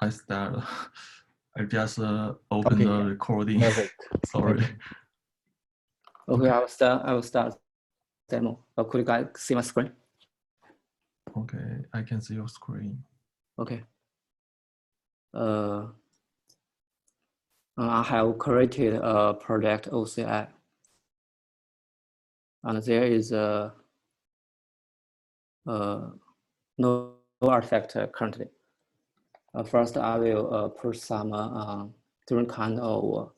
I start. I just open Okay, the yeah. recording. Perfect. Sorry. Okay. Okay, I will start demo. Could you guys see my screen? Okay, I can see your screen. Okay. I have created a project OCI, and there is no artifact currently. First, I will push some different kind of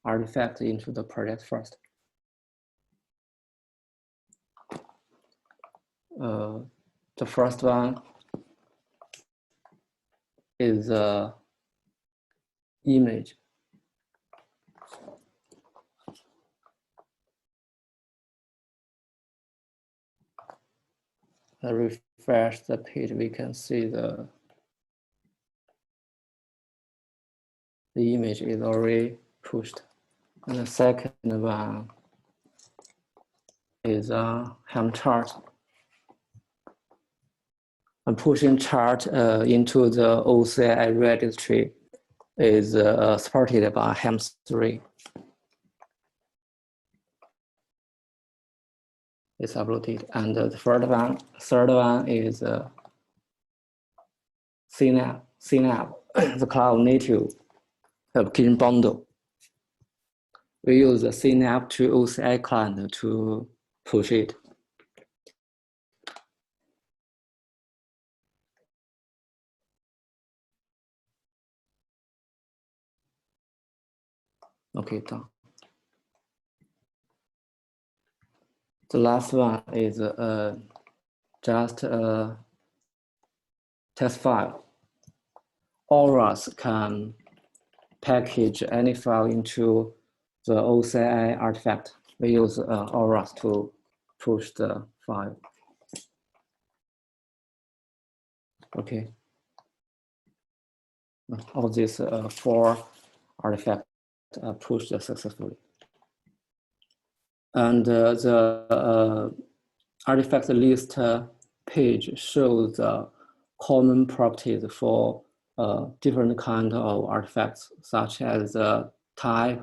artifact into the project first. The first one is image. Refresh the page, we can see the image is already pushed. And the second one is a Helm chart. And pushing chart into the OCI registry is supported by Helm 3. It's uploaded. And the third one is CNAP, the cloud native application bundle. We use the CNAP to OCI client to push it. Okay, done. The last one is just a test file. Auras can package any file into the OCI artifact. We use Auras to push the file. Okay. All these 4 artifacts are pushed successfully. And the artifact list page shows the common properties for different kinds of artifacts, such as the type,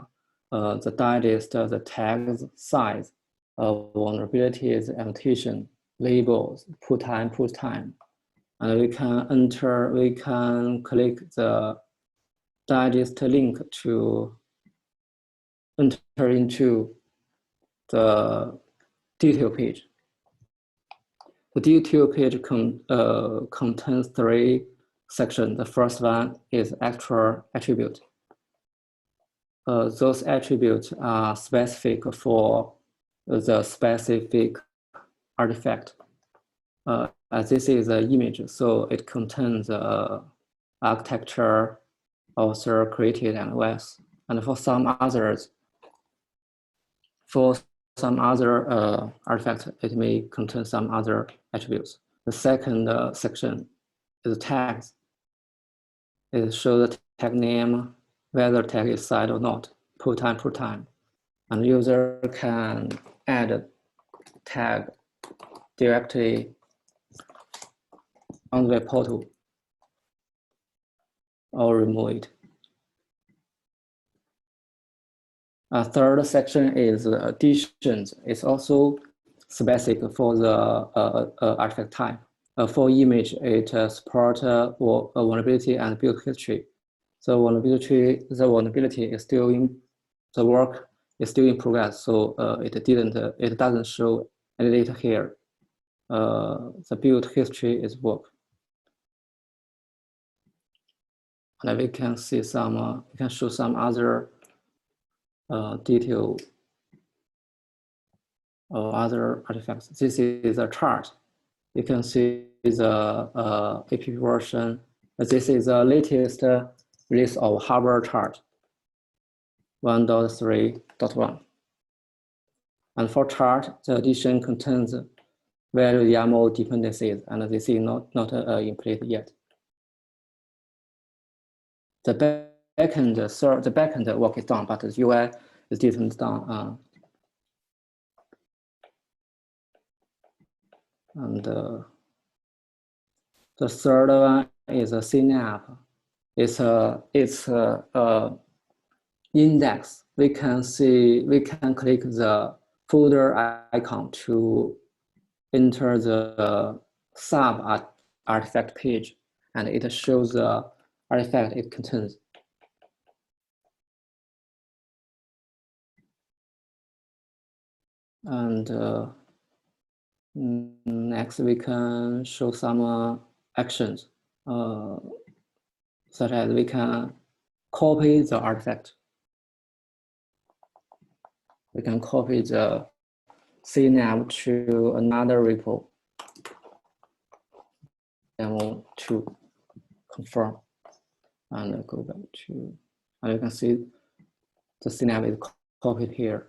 the digest, the tags, size, vulnerabilities, annotation, labels, put time. And we can click the digest link to enter into the detail page. The detail page contains 3 sections. The first one is actual attribute. Those attributes are specific for the specific artifact. This is an image, so it contains architecture, author, created, and OS. And for some other artifacts, it may contain some other attributes. The second section is tags. It shows the tag name, whether tag is set or not, put time. And the user can add tag directly on the web portal or remove it. A third section is additions. It's also specific for the artifact type. For image, it supports vulnerability and build history. The vulnerability is still in the work is still in progress, so it doesn't show any data here. The build history is work. And we can see some. We can show some other detail of other artifacts. This is a chart. You can see the app version. This is the latest release of hardware chart 1.3.1. And for chart, the addition contains value YAML dependencies, and this is not in place yet. The backend work is done, but the UI is didn't done. And the third one is a CNAP. it's a index. We can click the folder icon to enter the sub artifact page, and it shows the artifact it contains. And next, we can show some actions, such as we can copy the artifact. We can copy the CNAME to another repo, demo to confirm, and go back to, and you can see the CNAME is copied here,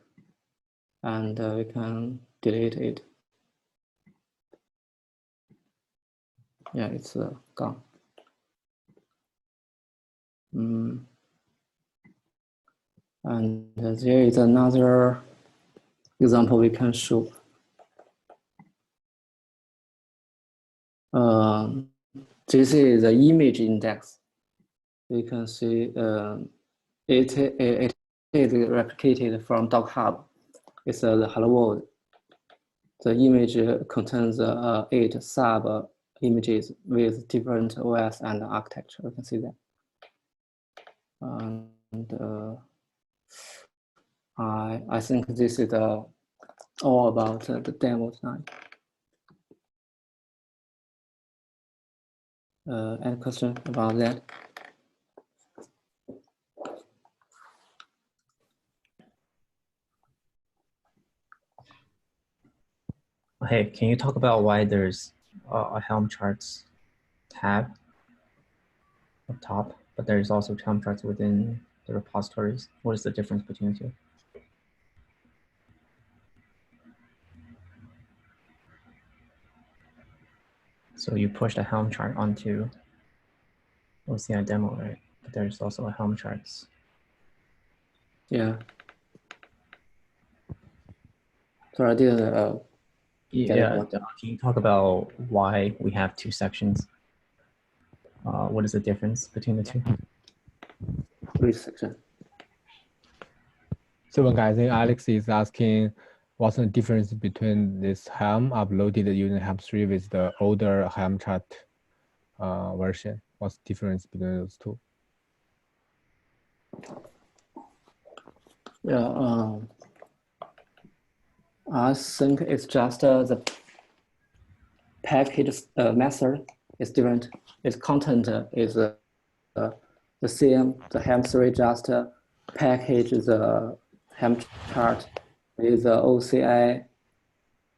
and we can delete it. Yeah, it's gone. And there is another example we can show. This is the image index. You can see it is replicated from DocHub. It's the hello world. The image contains 8 sub images with different OS and architecture. You can see that. And I think this is all about the demo tonight. Any question about that? Hey, can you talk about why there's a Helm charts tab up top, but there's also Helm charts within the repositories? What is the difference between the two? So you pushed a Helm chart onto OCI demo, right? But there's also a Helm charts. Yeah. So I didn't. Yeah. Can you talk about why we have 2 sections? What is the difference between the two? Which section? So I think Alex is asking what's the difference between this Helm uploaded using Helm 3 with the older Helm chart version? What's the difference between those two? Yeah, I think it's just the package method is different. Its content is the same. The Helm 3 just package the Helm chart with the OCI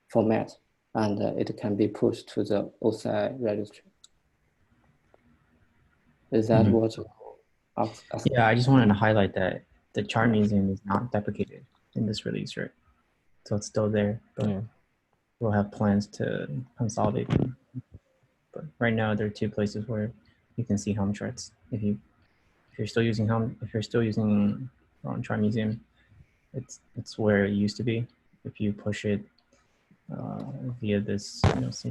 format, and it can be pushed to the OCI registry. Is that what you asked? Yeah, I just wanted to highlight that the chart museum is not deprecated in this release, right? So it's still there, but we'll have plans to consolidate them. But right now, there are 2 places where you can see Helm charts. If you're still using Chart Museum, it's where it used to be. If you push it via this, this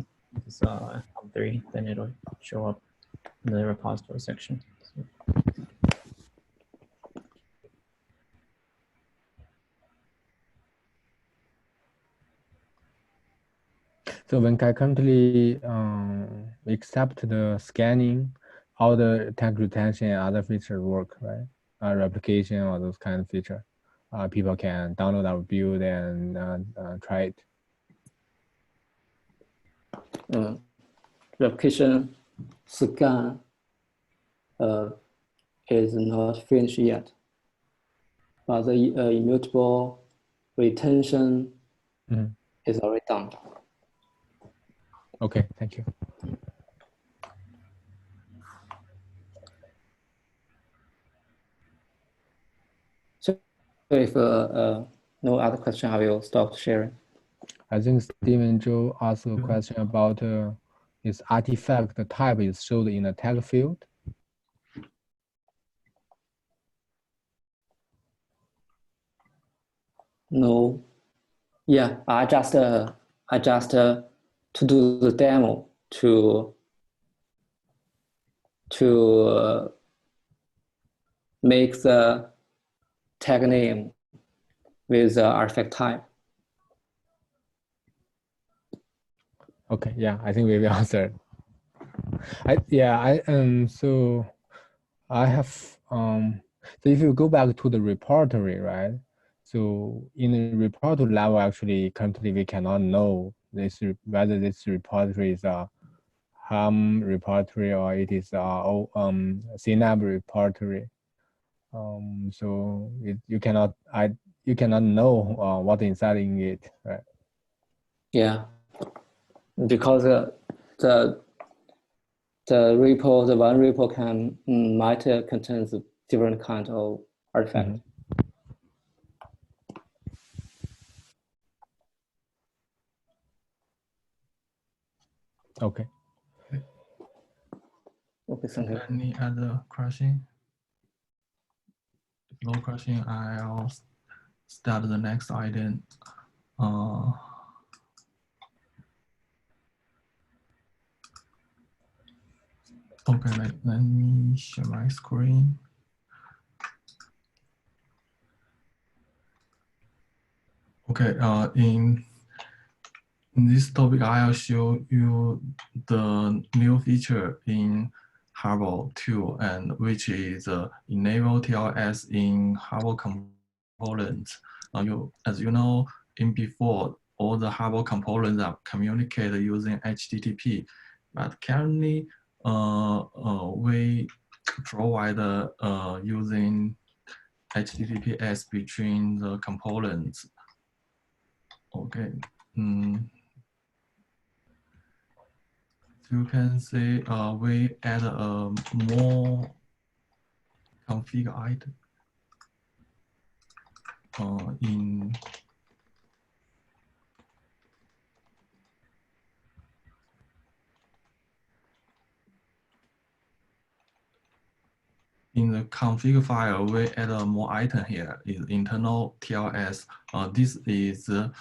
Helm 3, then it'll show up in the repository section. So when I currently accept the scanning, all the tag retention and other features work, right? Replication or those kind of features. People can download our build and try it. Replication scan is not finished yet, but the immutable retention is already done. Okay, thank you. So if no other question, I will stop sharing. I think Stephen Zhou asked a question about is artifact type is showed in a tag field? No, yeah, I just to do the demo to make the tag name with the artifact type. Okay, yeah, I think we will answer. So I have so if you go back to the repository, right? So in the repository level, actually currently we cannot know whether this repository is a Hum repository or it is a CNAB repository. So you cannot know what inside in it, right? Yeah, because the repo, the one repo might contain different kind of artifact. Mm-hmm. Okay. Okay, thank you. Any other question? If no question, I'll start the next item. Okay, let me share my screen. Okay, in this topic, I'll show you the new feature in Harbor 2, and which is enable TLS in Harbor components. As you know, in before, all the Harbor components are communicated using HTTP, but currently, we provide using HTTPS between the components. Okay. You can see we add a more config item in the config file. We add a more item here is internal TLS. This is the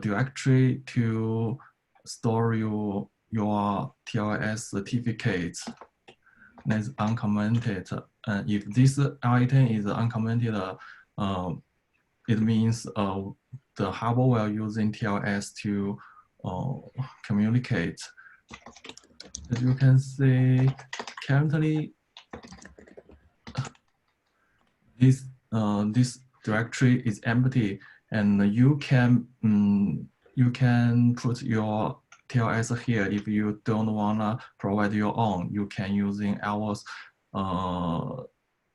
directory to store your TLS certificates. That's uncommented. If this item is uncommented, it means the Harbor will using TLS to communicate. As you can see, currently this directory is empty, and you can put your TLS here. If you don't wanna provide your own, you can using our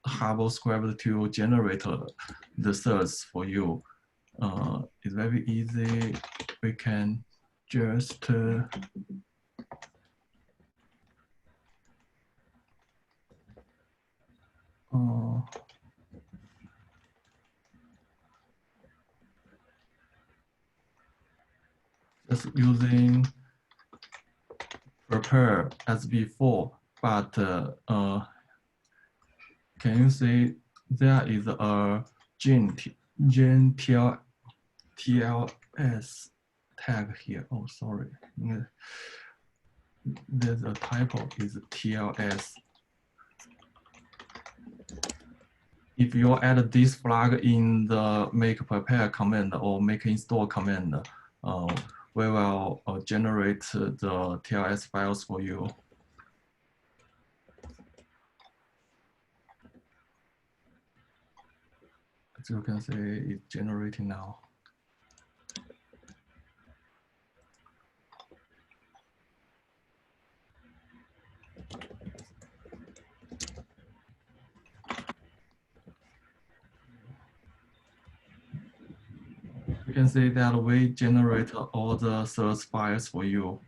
Harbor script to generate the certs for you. It's very easy. We can just just using prepare as before, but can you see there is a gen TLS tag here? Oh, sorry. There's a typo, is TLS. If you add this flag in the make prepare command or make install command, we will generate the TLS files for you. As you can see, it's generating now. You can see that we generate all the source files for you,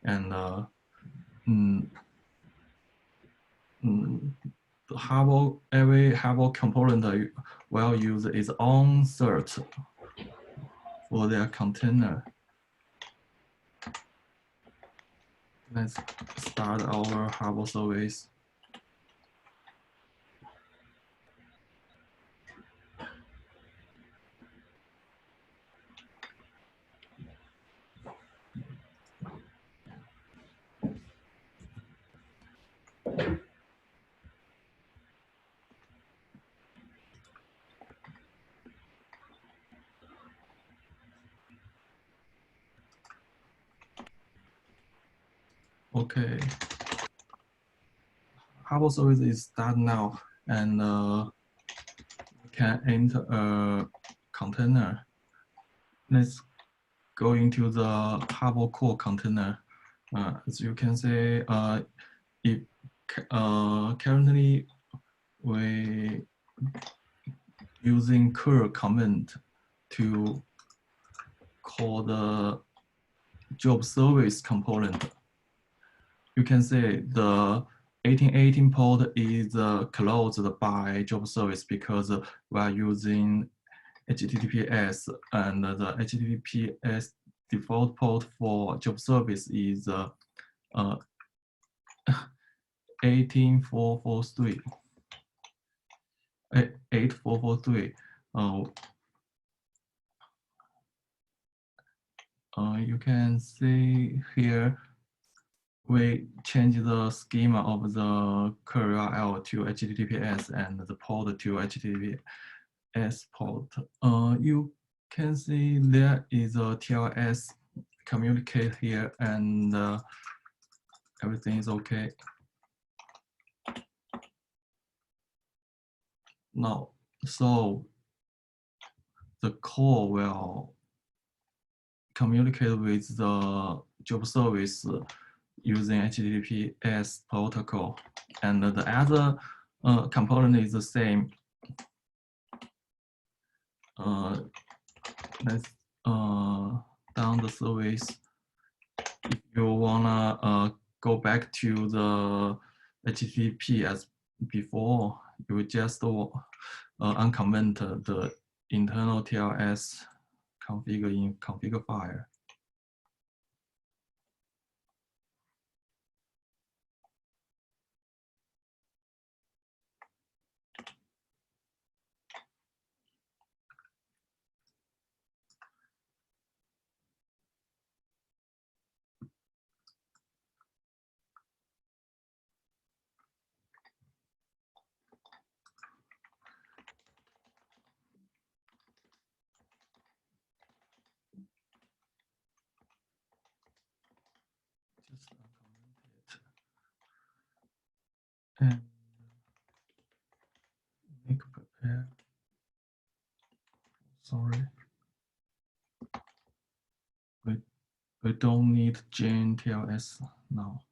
and every Harbor component will use its own cert for their container. Let's start our Harbor service. Okay. Harbor service is start now, and can enter a container. Let's go into the Harbor core container. As you can see, if currently we using curl command to call the job service component. You can see the 1818 port is closed by job service because we are using HTTPS, and the HTTPS default port for job service is 18443. 8443. You can see here we change the schema of the curl to HTTPS and the port to HTTPS port. You can see there is a TLS communicate here, and everything is okay. Now, so the core will communicate with the job service using HTTPS protocol, and the other component is the same. Let's down the service. If you wanna go back to the HTTP as before, you just uncomment the internal TLS configure in configure file. Just uncomment it. And make prepare. Sorry. We don't need Jane TLS now.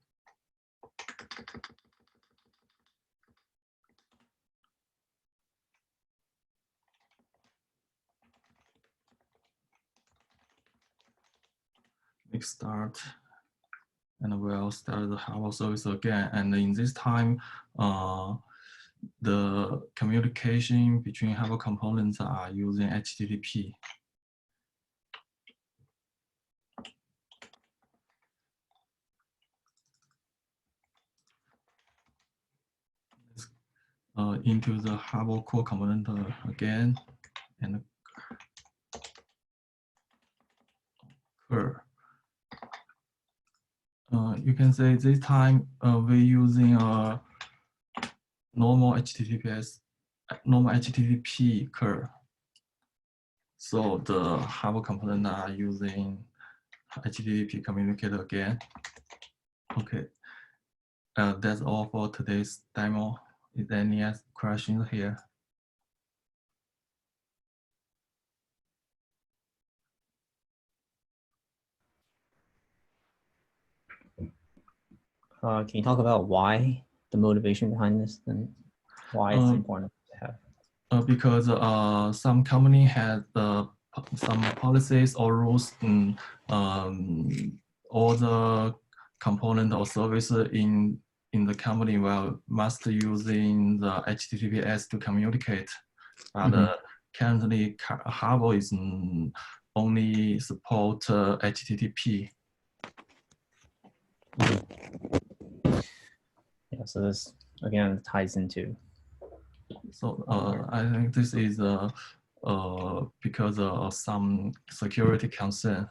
Make start, and we'll start the Harbor service again. And in this time, the communication between Harbor components are using HTTP. Into the Harbor core component again, and curl. You can say this time we're using a normal HTTP curl. So the Harbor component are using HTTP communicator again. Okay, that's all for today's demo. Is there any questions here? Can you talk about why, the motivation behind this, and why it's important to have? Because some company has some policies or rules in all the component or service in the company must using the HTTPS to communicate. But currently Harbor is only support HTTP. Yeah, so this again ties into. So I think this is because of some security concern.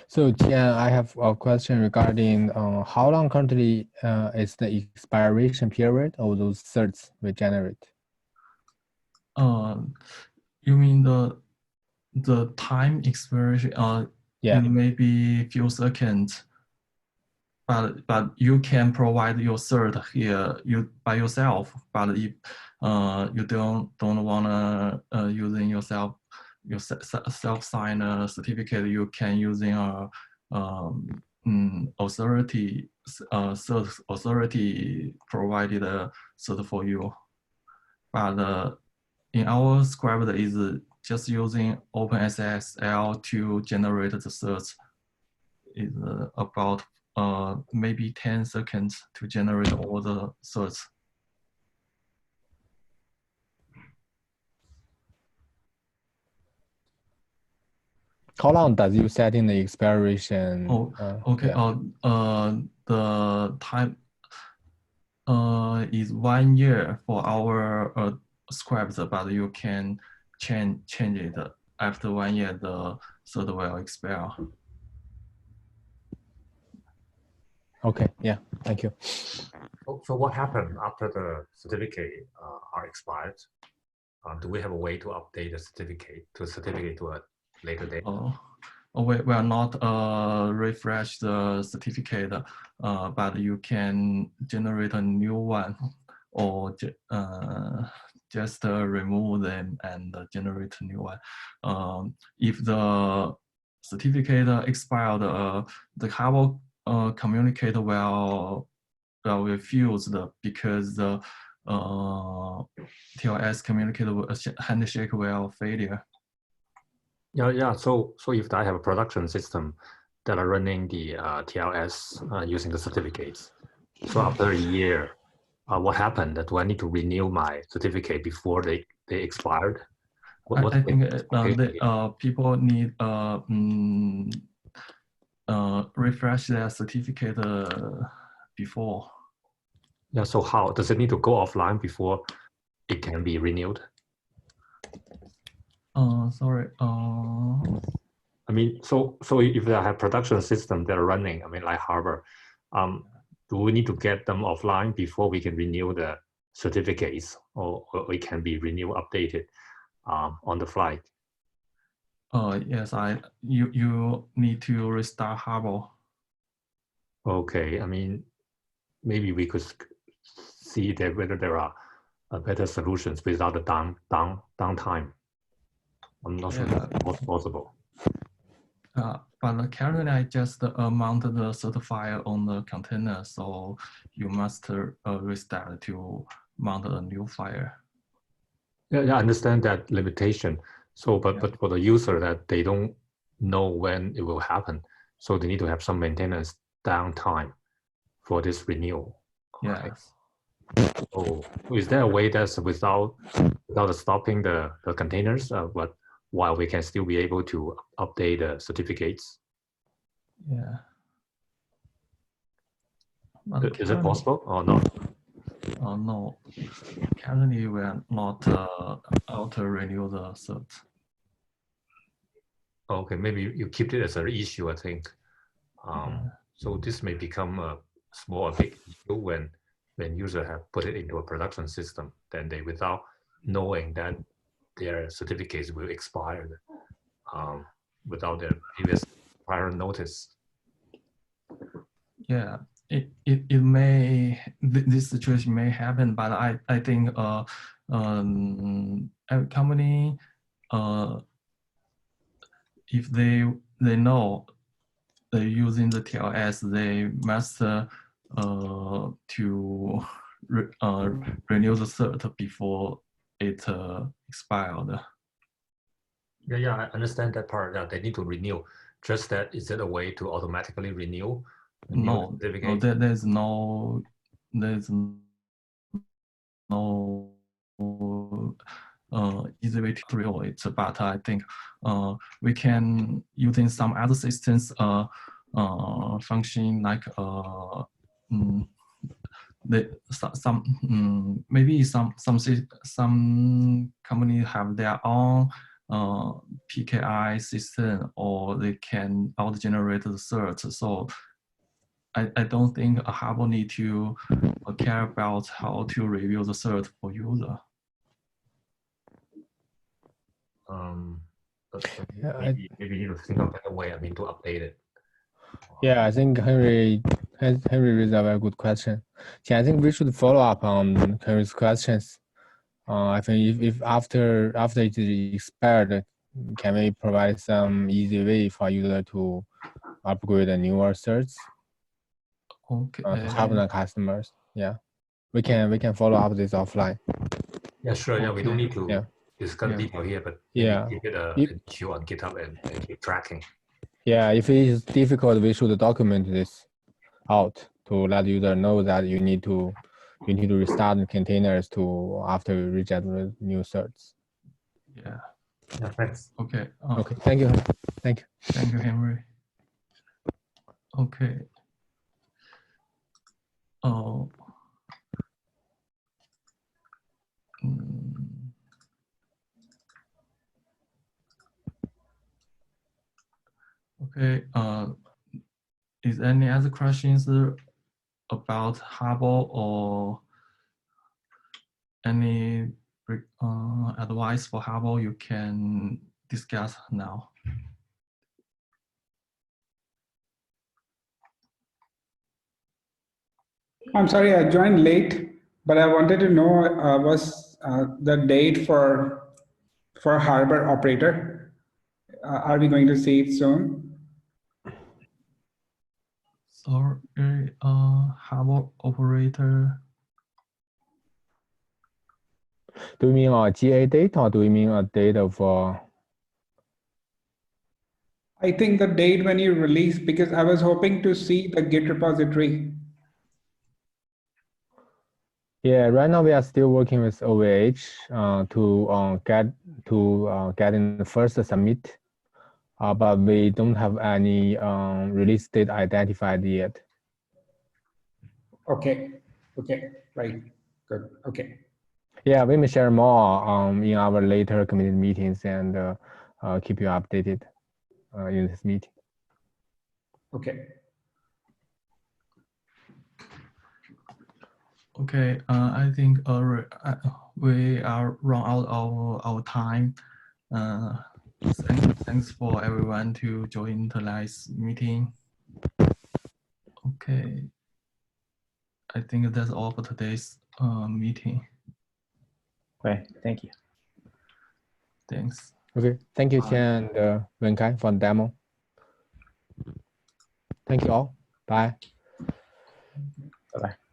So Tian, I have a question regarding how long currently is the expiration period of those certs we generate? You mean the time expiration? Yeah. Maybe few seconds. but you can provide your cert here by yourself. But if you don't wanna using your self-signed certificate, you can using a authority authority provided cert for you. But in our script is just using OpenSSL to generate the certs. Is about maybe 10 seconds to generate all the certs. How long does you set in the expiration? Oh, okay. Yeah. The time is 1 year for our scripts, but you can change it after 1 year. The cert will expire. Okay. Yeah. Thank you. So what happened after the certificate are expired? Do we have a way to update the certificate to a later date? We will not refresh the certificate, but you can generate a new one, or just remove them and generate a new one. If the certificate expired, the Harbor communicator will refuse because the TLS communicator handshake will failure. Yeah. So if I have a production system that are running the TLS using the certificates, so after a year, what happened? Do I need to renew my certificate before they expired? I think people need refresh their certificate before. Yeah. So how does it need to go offline before it can be renewed? Sorry. I mean, so if I have production system that are running, I mean, like Harbor, do we need to get them offline before we can renew the certificates, or it can be renewed, updated on the fly? Yes, you need to restart Harbor. Okay, I mean, maybe we could see that whether there are better solutions without the downtime. I'm not sure what's possible. But currently I just mounted the certifier on the container, so you must restart to mount a new file. Yeah, I understand that limitation. So, but for the user that they don't know when it will happen, so they need to have some maintenance downtime for this renewal. Yes. Oh, is there a way that's without stopping the containers, but while we can still be able to update the certificates? Yeah. But is it possible or not? No. Currently, we are not auto-renew the cert. Okay, maybe you keep it as an issue, I think. Yeah. So this may become a small or big issue when users have put it into a production system, then they, without knowing that their certificates will expire without their previous prior notice. Yeah, it may, this situation may happen, but I think every company, if they know they're using the TLS, they must to renew the cert before it expired. Yeah, I understand that part. That they need to renew. Just that, is it a way to automatically renew? No, there's no easy way to renew it. But I think we can, using some other systems function like maybe some companies have their own PKI system, or they can auto-generate the cert. So I don't think a Harbor need to care about how to review the cert for user. But maybe you need to think of a better way, I mean, to update it. Yeah, I think Henry Henry raised a very good question. I think we should follow up on Henry's questions. I think if after it is expired, can we provide some easy way for user to upgrade the newer certs Okay. to help the customers? Yeah, we can follow up this offline. Yeah, sure. Yeah, we don't Okay. need to Yeah. discuss Yeah. detail here, but Yeah. give it an issue on GitHub and keep tracking. Yeah, if it is difficult, we should document this out to let user know that you need to restart the containers to after you regenerate new certs. Yeah. Yeah, thanks. Okay. Okay, thank you. Thank you. Thank you, Henry. Okay. Oh. Okay. Is any other questions about Harbor or any advice for Harbor you can discuss now? I'm sorry, I joined late, but I wanted to know what's the date for Harbor operator? Are we going to see it soon? Sorry, Harbor operator. Do you mean a GA date or do you mean a date of? I think the date when you release, because I was hoping to see the Git repository. Yeah, right now we are still working with OVH to get in the first submit, but we don't have any release date identified yet. Okay, right, good, okay. Yeah, we may share more in our later community meetings and keep you updated in this meeting. Okay. Okay, I think we are run out of our time. Thanks for everyone to join tonight's meeting. Okay, I think that's all for today's meeting. Okay, thank you. Thanks. Okay, thank you, Qian and Wenkai for the demo. Thank you all. Bye. Bye-bye.